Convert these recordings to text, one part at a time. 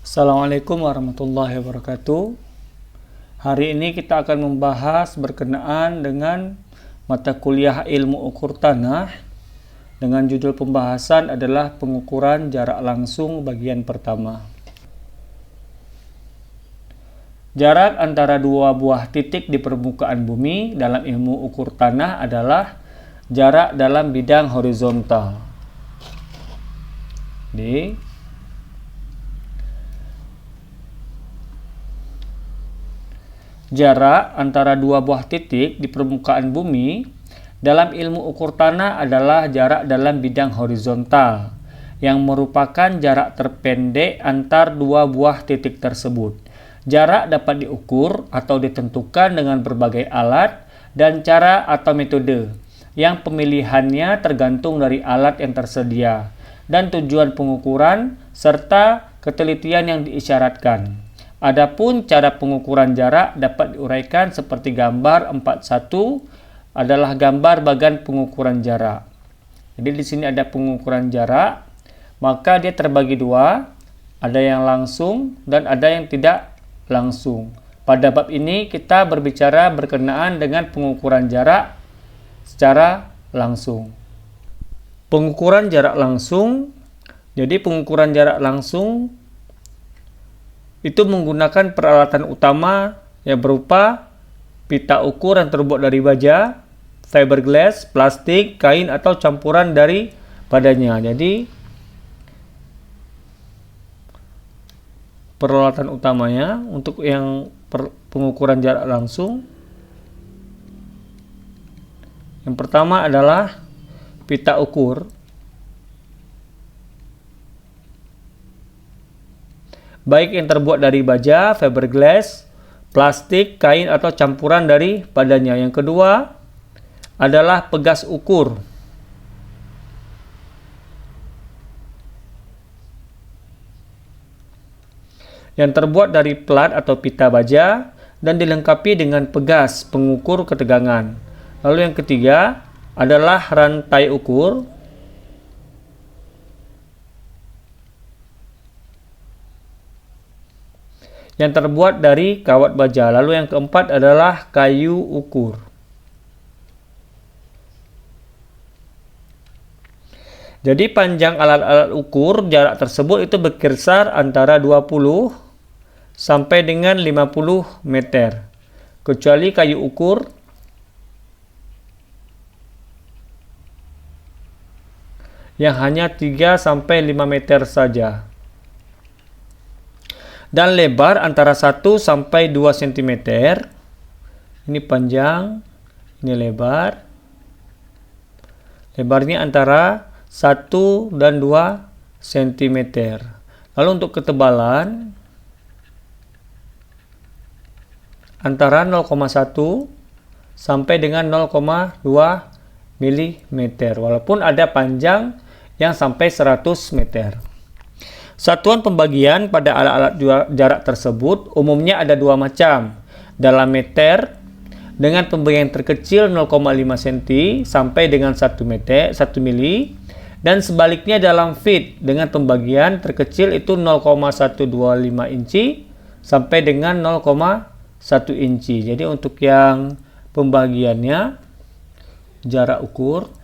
Assalamualaikum warahmatullahi wabarakatuh. Hari ini kita akan membahas berkenaan dengan mata kuliah ilmu ukur tanah dengan judul pembahasan adalah pengukuran jarak langsung bagian pertama. Jarak antara dua buah titik di permukaan bumi dalam ilmu ukur tanah adalah jarak dalam bidang horizontal. Jarak antara dua buah titik di permukaan bumi dalam ilmu ukur tanah adalah jarak dalam bidang horizontal yang merupakan jarak terpendek antar dua buah titik tersebut. Jarak dapat diukur atau ditentukan dengan berbagai alat dan cara atau metode yang pemilihannya tergantung dari alat yang tersedia dan tujuan pengukuran serta ketelitian yang diisyaratkan. Adapun cara pengukuran jarak dapat diuraikan seperti gambar 41 adalah gambar bagan pengukuran jarak. Jadi di sini ada pengukuran jarak, maka dia terbagi dua, ada yang langsung dan ada yang tidak langsung. Pada bab ini kita berbicara berkenaan dengan pengukuran jarak secara langsung. Pengukuran jarak langsung, jadi pengukuran jarak langsung itu menggunakan peralatan utama yang berupa pita ukur yang terbuat dari baja, fiberglass, plastik, kain atau campuran dari padanya. Jadi peralatan utamanya untuk yang pengukuran jarak langsung yang pertama adalah pita ukur. Baik yang terbuat dari baja, fiberglass, plastik, kain atau campuran dari padanya. Yang kedua adalah pegas ukur. Yang terbuat dari plat atau pita baja dan dilengkapi dengan pegas pengukur ketegangan. Lalu yang ketiga adalah rantai ukur. Yang terbuat dari kawat baja. Lalu yang keempat adalah kayu ukur. Jadi panjang alat-alat ukur jarak tersebut itu berkisar antara 20 sampai dengan 50 meter. Kecuali kayu ukur yang hanya 3 sampai 5 meter saja. Dan lebar antara 1 sampai 2 cm. Ini panjang, ini lebar. Lebarnya antara 1 dan 2 cm. Lalu untuk ketebalan antara 0,1 sampai dengan 0,2 mm. Walaupun ada panjang yang sampai 100 meter. Satuan pembagian pada alat-alat jarak tersebut umumnya ada dua macam. Dalam meter dengan pembagian terkecil 0,5 cm sampai dengan 1 mili dan sebaliknya dalam feet dengan pembagian terkecil itu 0,125 inci sampai dengan 0,1 inci. Jadi untuk yang pembagiannya jarak ukur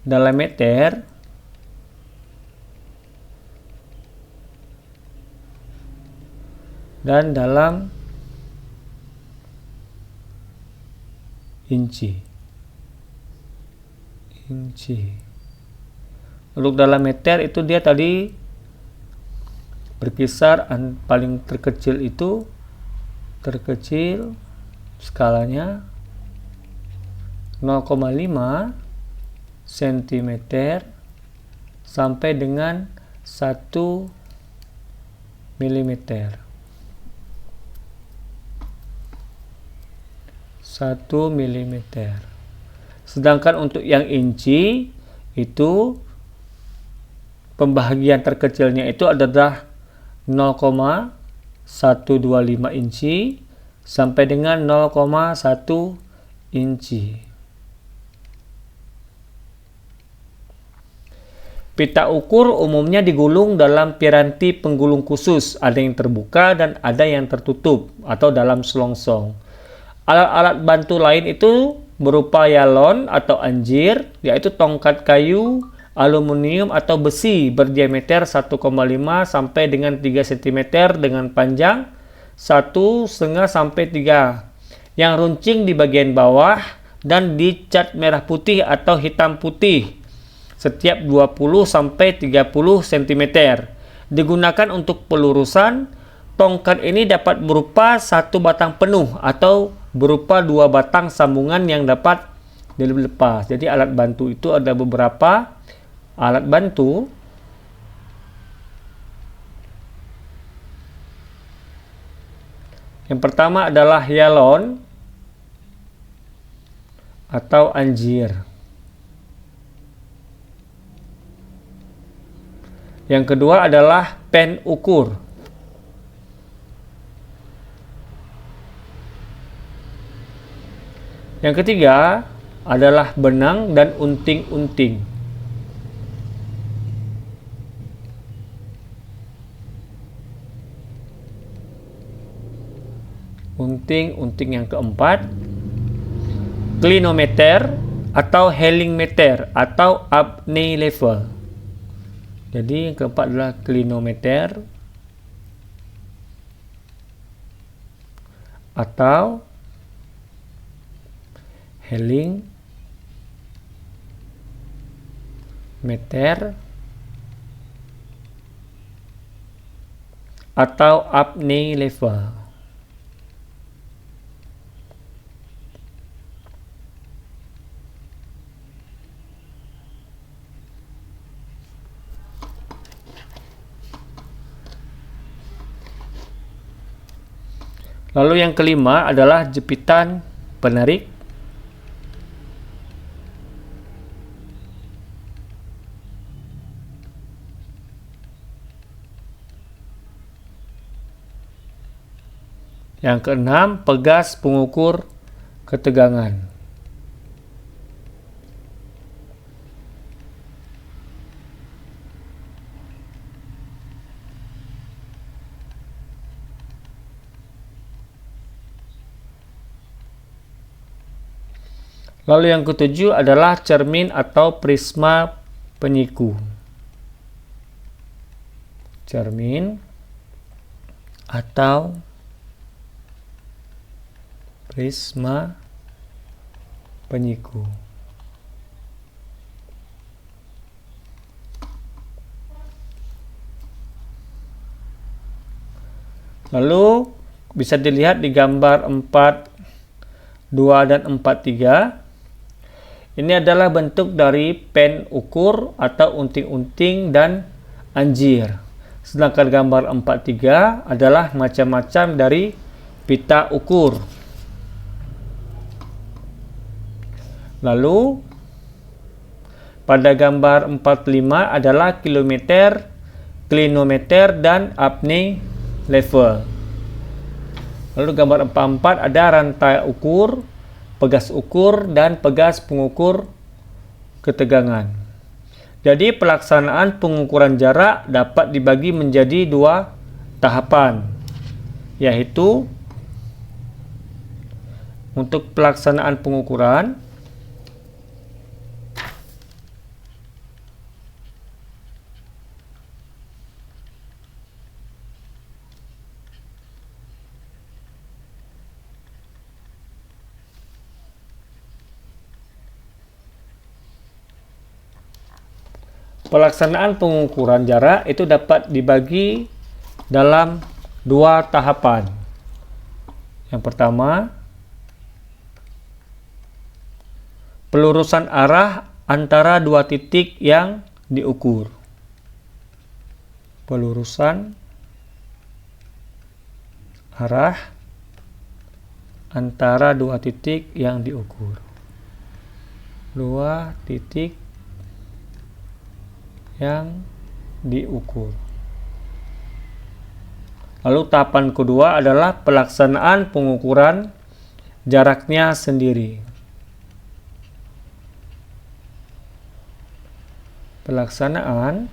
dalam meter dan dalam inci. Untuk dalam meter itu dia tadi berkisar paling terkecil itu skalanya 0,5 cm sampai dengan 1 mm. 1 mm. Sedangkan untuk yang inci itu pembagian terkecilnya itu adalah 0,125 inci sampai dengan 0,1 inci. Pita ukur umumnya digulung dalam piranti penggulung khusus, ada yang terbuka dan ada yang tertutup atau dalam selongsong. Alat-alat bantu lain itu berupa yalon atau anjir, yaitu tongkat kayu, aluminium atau besi berdiameter 1,5 sampai dengan 3 cm dengan panjang 1,5 sampai 3, yang runcing di bagian bawah dan dicat merah putih atau hitam putih setiap 20 sampai 30 cm. Digunakan untuk pelurusan. Tongkat ini dapat berupa satu batang penuh atau berupa dua batang sambungan yang dapat dilepas. Jadi alat bantu itu ada beberapa alat bantu. Yang pertama adalah yalon atau anjir. Yang kedua adalah pen ukur. Yang ketiga adalah benang dan unting-unting. Unting-unting yang keempat, klinometer atau hellingmeter atau apnea level. Jadi yang keempat adalah klinometer atau hellingmeter atau apnea level. Lalu yang kelima adalah jepitan penarik. Yang keenam, pegas pengukur ketegangan. Lalu yang ketujuh adalah cermin atau prisma penyiku. Cermin atau prisma penyiku. Lalu bisa dilihat di gambar 4.2 dan 4.3. Ini adalah bentuk dari pen ukur atau unting-unting dan anjir. Sedangkan gambar 4.3 adalah macam-macam dari pita ukur. Lalu pada gambar 4.5 adalah kilometer, klinometer dan apnea level. Lalu gambar 4.4 ada rantai ukur, pegas ukur dan pegas pengukur ketegangan. Jadi pelaksanaan pengukuran jarak dapat dibagi menjadi dua tahapan, yaitu untuk pelaksanaan pengukuran jarak itu dapat dibagi dalam dua tahapan. Yang pertama, pelurusan arah antara dua titik yang diukur. Pelurusan arah antara dua titik yang diukur. Dua titik yang diukur. Lalu tahapan kedua adalah pelaksanaan pengukuran jaraknya sendiri. Pelaksanaan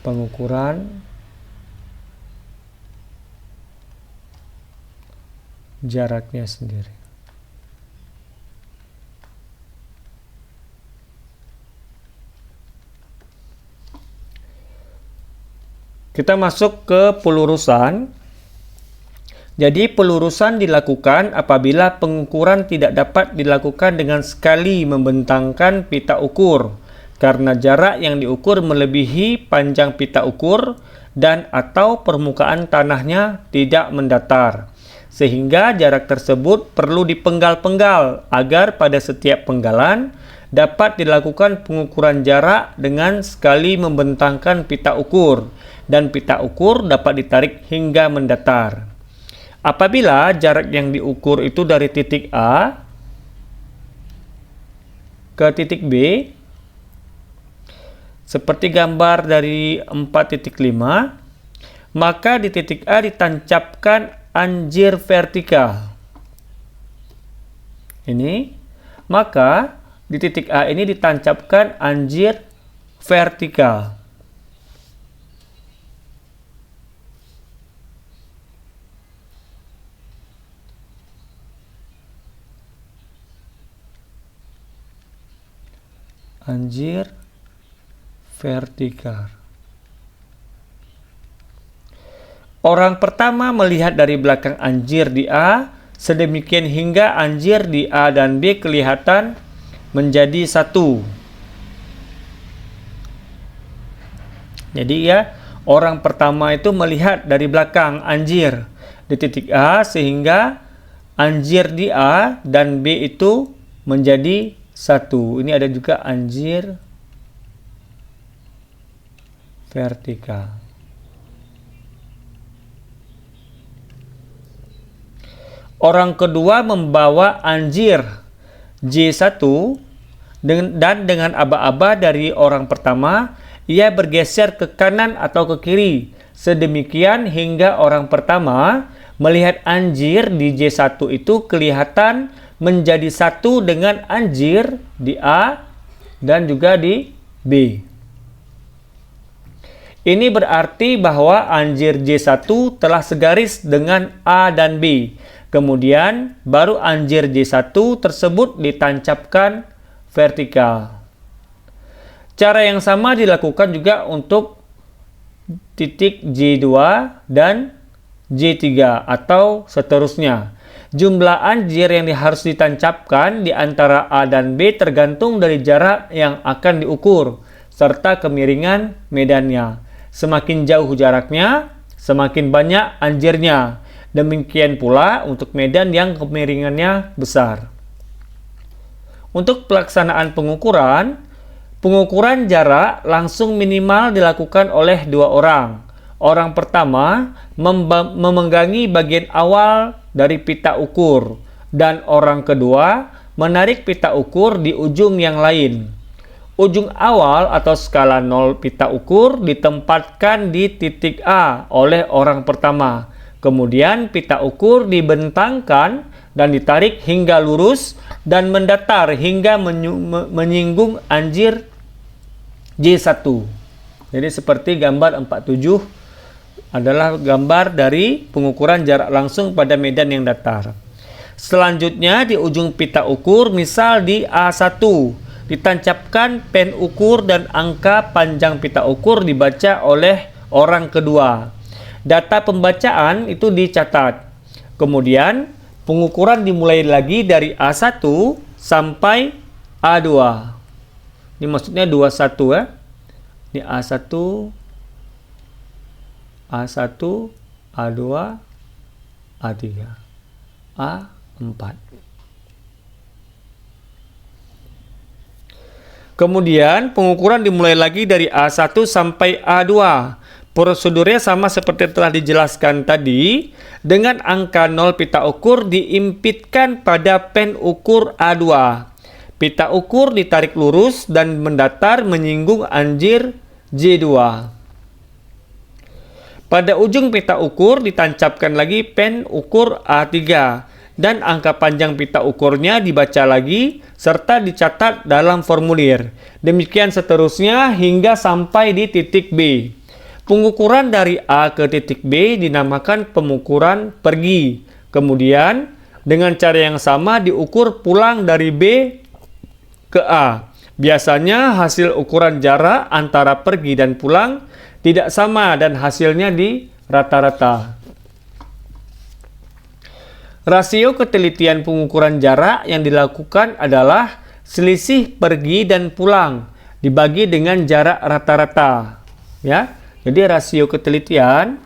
pengukuran jaraknya sendiri. Kita masuk ke pelurusan. Jadi pelurusan dilakukan apabila pengukuran tidak dapat dilakukan dengan sekali membentangkan pita ukur karena jarak yang diukur melebihi panjang pita ukur dan atau permukaan tanahnya tidak mendatar. Sehingga jarak tersebut perlu dipenggal-penggal agar pada setiap penggalan dapat dilakukan pengukuran jarak dengan sekali membentangkan pita ukur dan pita ukur dapat ditarik hingga mendatar. Apabila jarak yang diukur itu dari titik A ke titik B, seperti gambar dari 4.5, maka di titik A ditancapkan anjir vertikal. Ini, maka di titik A ini ditancapkan anjir vertikal. Anjir vertikal. Orang pertama melihat dari belakang anjir di A, sedemikian hingga anjir di A dan B kelihatan menjadi satu. Jadi ya, orang pertama itu melihat dari belakang anjir di titik A sehingga anjir di A dan B itu menjadi satu. Ini ada juga anjir vertikal. Orang kedua membawa anjir J1 dan dengan aba-aba dari orang pertama, ia bergeser ke kanan atau ke kiri. Sedemikian hingga orang pertama melihat anjir di J1 itu kelihatan menjadi satu dengan anjir di A dan juga di B. Ini berarti bahwa anjir J1 telah segaris dengan A dan B. Kemudian baru anjir J1 tersebut ditancapkan vertikal. Cara yang sama dilakukan juga untuk titik J2 dan J3 atau seterusnya. Jumlah anjir yang harus ditancapkan di antara A dan B tergantung dari jarak yang akan diukur serta kemiringan medannya. Semakin jauh jaraknya, semakin banyak anjirnya. Demikian pula untuk medan yang kemiringannya besar. Untuk pelaksanaan pengukuran jarak langsung minimal dilakukan oleh dua orang. Orang pertama memegangi bagian awal dari pita ukur dan orang kedua menarik pita ukur di ujung yang lain. Ujung awal atau skala 0 pita ukur ditempatkan di titik A oleh orang pertama. Kemudian pita ukur dibentangkan dan ditarik hingga lurus dan mendatar hingga menyinggung anjir J1. Jadi seperti gambar 47 adalah gambar dari pengukuran jarak langsung pada medan yang datar. Selanjutnya di ujung pita ukur, misal di A1, ditancapkan pen ukur dan angka panjang pita ukur dibaca oleh orang kedua. Data pembacaan itu dicatat. Kemudian pengukuran dimulai lagi dari A1 sampai A2. Ini maksudnya 21 ya. Ini A1, A1, A2, A3, A4. Kemudian pengukuran dimulai lagi dari A1 sampai A2. Prosedurnya sama seperti telah dijelaskan tadi. Dengan angka 0 pita ukur diimpitkan pada pen ukur A2. Pita ukur ditarik lurus dan mendatar menyinggung anjir J2. Pada ujung pita ukur ditancapkan lagi pen ukur A3. dan angka panjang pita ukurnya dibaca lagi serta dicatat dalam formulir. Demikian seterusnya hingga sampai di titik B. Pengukuran dari A ke titik B dinamakan pengukuran pergi. Kemudian dengan cara yang sama diukur pulang dari B ke A. Biasanya hasil ukuran jarak antara pergi dan pulang tidak sama dan hasilnya di rata-rata. Rasio ketelitian pengukuran jarak yang dilakukan adalah selisih pergi dan pulang dibagi dengan jarak rata-rata. Ya, jadi rasio ketelitian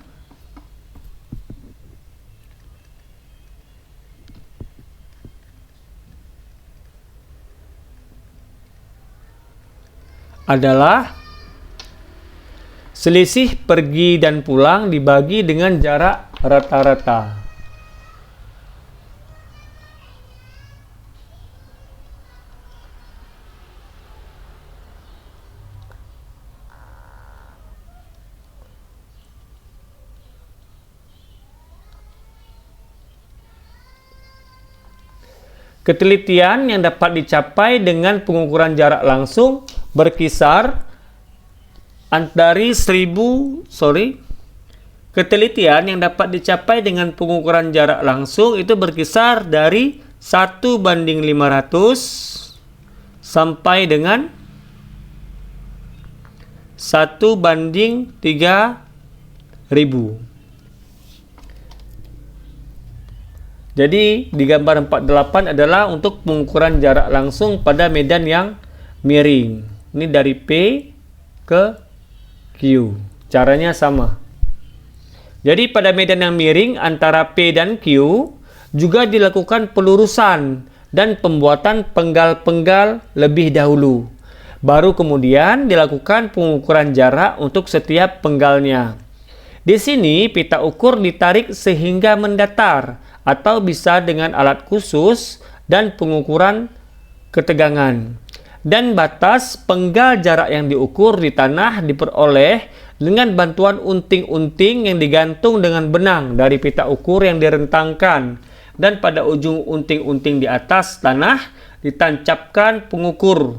adalah selisih pergi dan pulang dibagi dengan jarak rata-rata. Ketelitian yang dapat dicapai dengan pengukuran jarak langsung berkisar dari ketelitian yang dapat dicapai dengan pengukuran jarak langsung itu berkisar dari 1:500 sampai dengan 1:3000. Jadi di gambar 48 adalah untuk pengukuran jarak langsung pada medan yang miring. Ini dari P ke Q. Caranya sama. Jadi pada medan yang miring antara P dan Q juga dilakukan pelurusan dan pembuatan penggal-penggal lebih dahulu. Baru kemudian dilakukan pengukuran jarak untuk setiap penggalnya. Di sini pita ukur ditarik sehingga mendatar atau bisa dengan alat khusus dan pengukuran ketegangan. Dan batas penggal jarak yang diukur di tanah diperoleh dengan bantuan unting-unting yang digantung dengan benang dari pita ukur yang direntangkan, dan pada ujung unting-unting di atas tanah ditancapkan pengukur.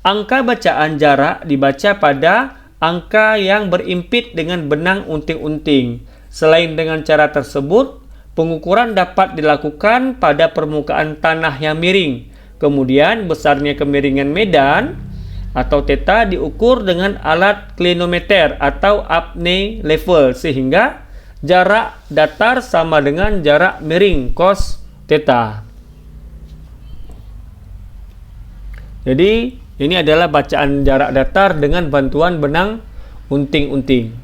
Angka bacaan jarak dibaca pada angka yang berimpit dengan benang unting-unting. Selain dengan cara tersebut, pengukuran dapat dilakukan pada permukaan tanah yang miring. Kemudian besarnya kemiringan medan atau theta diukur dengan alat klinometer atau upney level sehingga jarak datar sama dengan jarak miring cos theta. Jadi ini adalah bacaan jarak datar dengan bantuan benang unting-unting.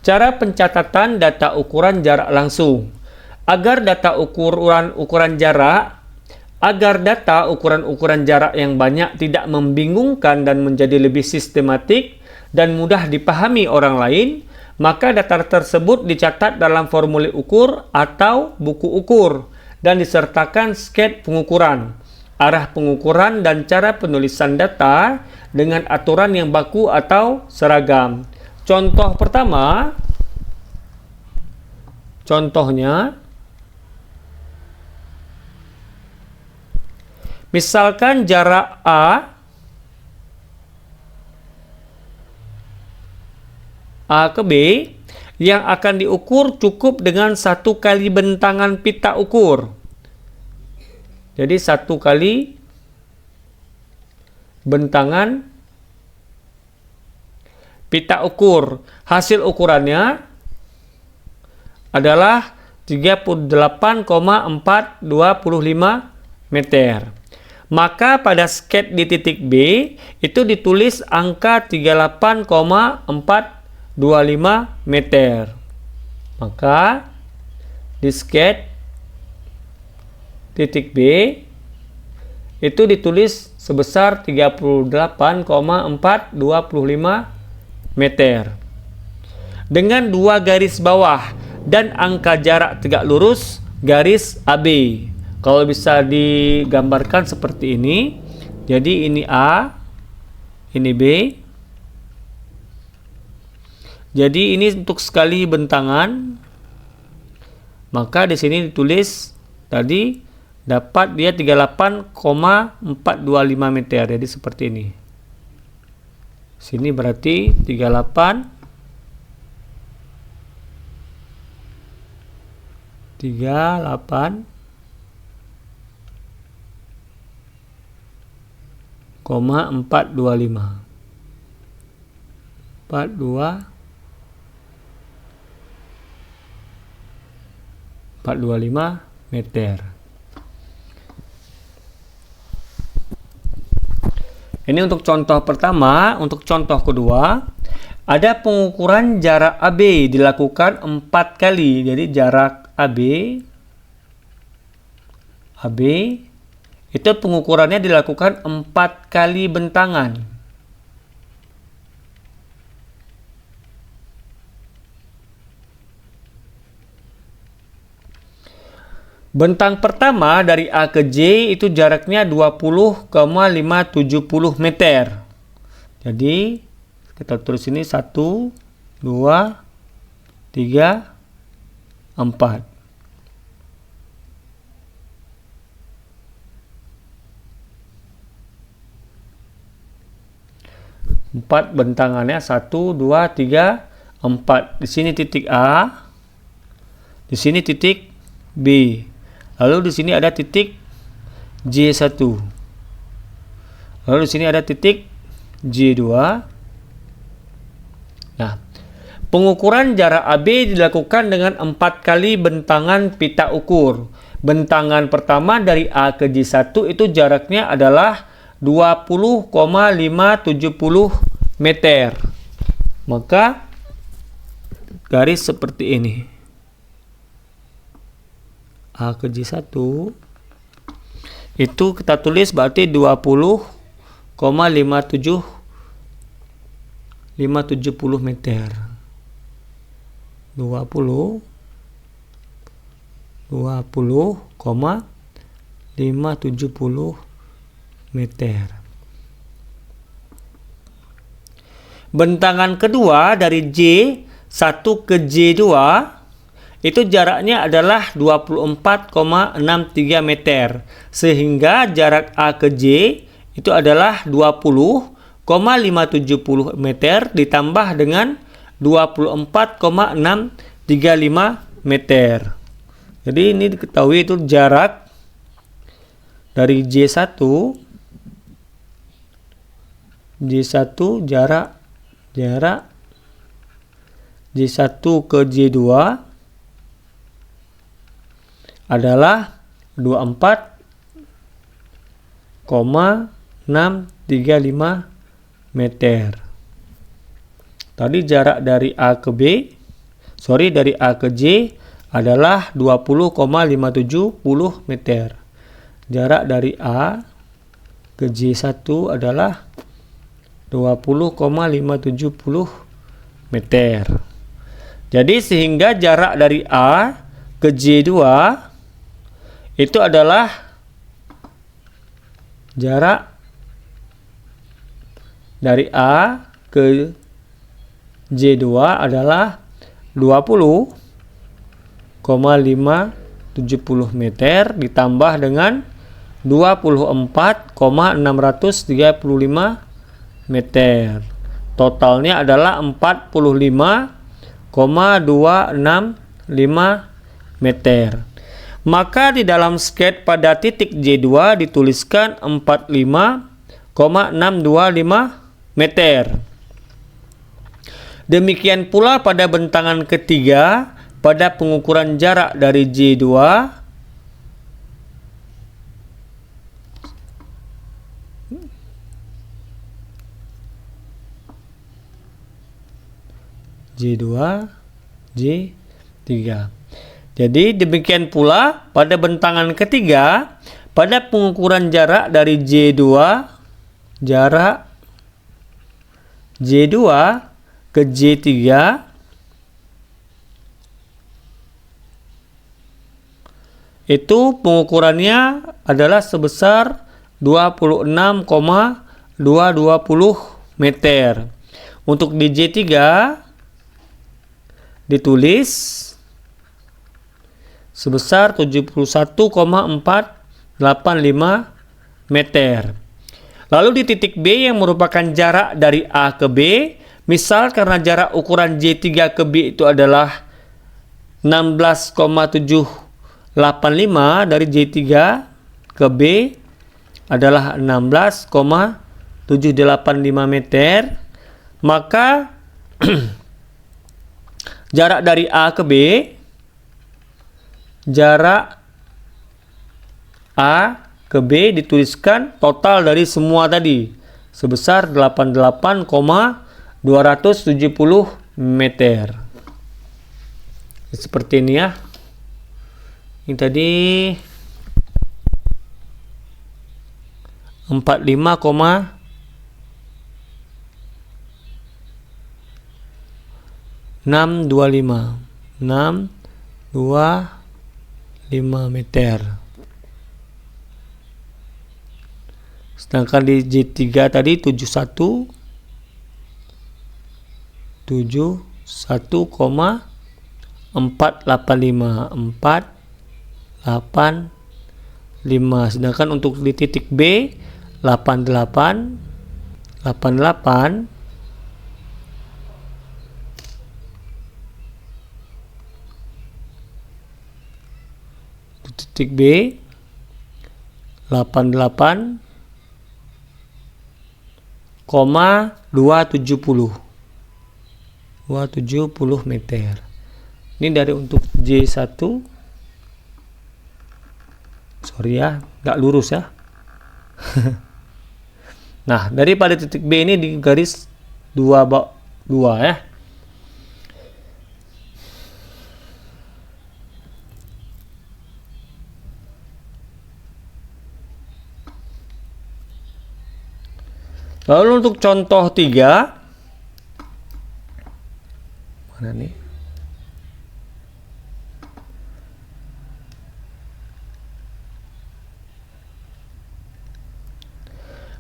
Cara pencatatan data ukuran jarak langsung. Agar data ukuran jarak yang banyak tidak membingungkan dan menjadi lebih sistematik dan mudah dipahami orang lain, maka data tersebut dicatat dalam formulir ukur atau buku ukur dan disertakan sked pengukuran, arah pengukuran dan cara penulisan data dengan aturan yang baku atau seragam. Contoh pertama, contohnya, misalkan jarak A ke B yang akan diukur cukup dengan 1 kali bentangan pita ukur. Jadi 1 kali bentangan pita ukur. Hasil ukurannya adalah 38,425 meter. Maka pada sked di titik B itu ditulis angka 38,425 meter. Maka di sked titik B itu ditulis sebesar 38,425 meter. Dengan 2 garis bawah dan angka jarak tegak lurus garis AB. Kalau bisa digambarkan seperti ini. Jadi ini A, ini B. Jadi ini untuk sekali bentangan. Maka di sini ditulis tadi dapat dia 38,425 meter. Jadi seperti ini. Sini berarti 38,425 meter. Ini untuk contoh pertama. Untuk contoh kedua, ada pengukuran jarak AB dilakukan 4 kali. Jadi jarak AB itu pengukurannya dilakukan 4 kali bentangan. Bentang pertama dari A ke J itu jaraknya 20,570 meter. Jadi kita tulis ini 1, 2, 3, 4. Empat bentangannya 1, 2, 3, 4. Di sini titik A, di sini titik B. Lalu di sini ada titik J1. Lalu di sini ada titik J2. Nah, pengukuran jarak AB dilakukan dengan 4 kali bentangan pita ukur. Bentangan pertama dari A ke J1 itu jaraknya adalah 20,570 meter. Maka garis seperti ini. A ke J1 itu kita tulis berarti 20,570 meter. 20,570 meter. Bentangan kedua dari J1 ke J2 itu jaraknya adalah 24,63 meter. Sehingga jarak A ke J itu adalah 20,570 meter ditambah dengan 24,635 meter. Jadi ini diketahui itu jarak dari J1 jarak J1 ke J2 adalah 24,635 meter. Tadi jarak dari A ke J adalah 20,570 meter. Jarak dari A ke J1 adalah 20,570 meter. Jadi sehingga jarak dari A ke J2 itu adalah jarak dari A ke J2 adalah 20,570 meter ditambah dengan 24,635 meter. Totalnya adalah 45,265 meter. Maka di dalam sketch pada titik J2 dituliskan 45,625 meter. Demikian pula pada bentangan ketiga pada pengukuran jarak dari J2 J3. Jadi demikian pula pada bentangan ketiga pada pengukuran jarak dari J2 ke J3 itu pengukurannya adalah sebesar 26,220 meter. Untuk di J3 ditulis sebesar 71,485 meter. Lalu di titik B yang merupakan jarak dari A ke B, misal karena jarak ukuran J3 ke B itu adalah 16,785, dari J3 ke B adalah 16,785 meter, maka jarak dari A ke B, jarak A ke B dituliskan total dari semua tadi sebesar 88,270 meter. Seperti ini ya. Ini tadi 625 meter. Sedangkan di J3 tadi 71,485. Sedangkan untuk di titik B 88. Di titik B 88,270 meter. Ini dari untuk J1. Sorry ya, nggak lurus ya. Nah, daripada titik B ini di garis 2 ya. Lalu untuk contoh 3, mana nih?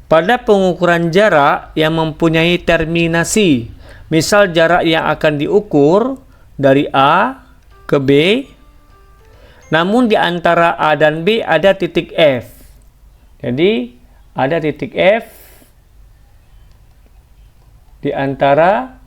Pada pengukuran jarak yang mempunyai terminasi, misal jarak yang akan diukur dari A ke B, namun di antara A dan B ada titik F. Jadi ada titik F di antara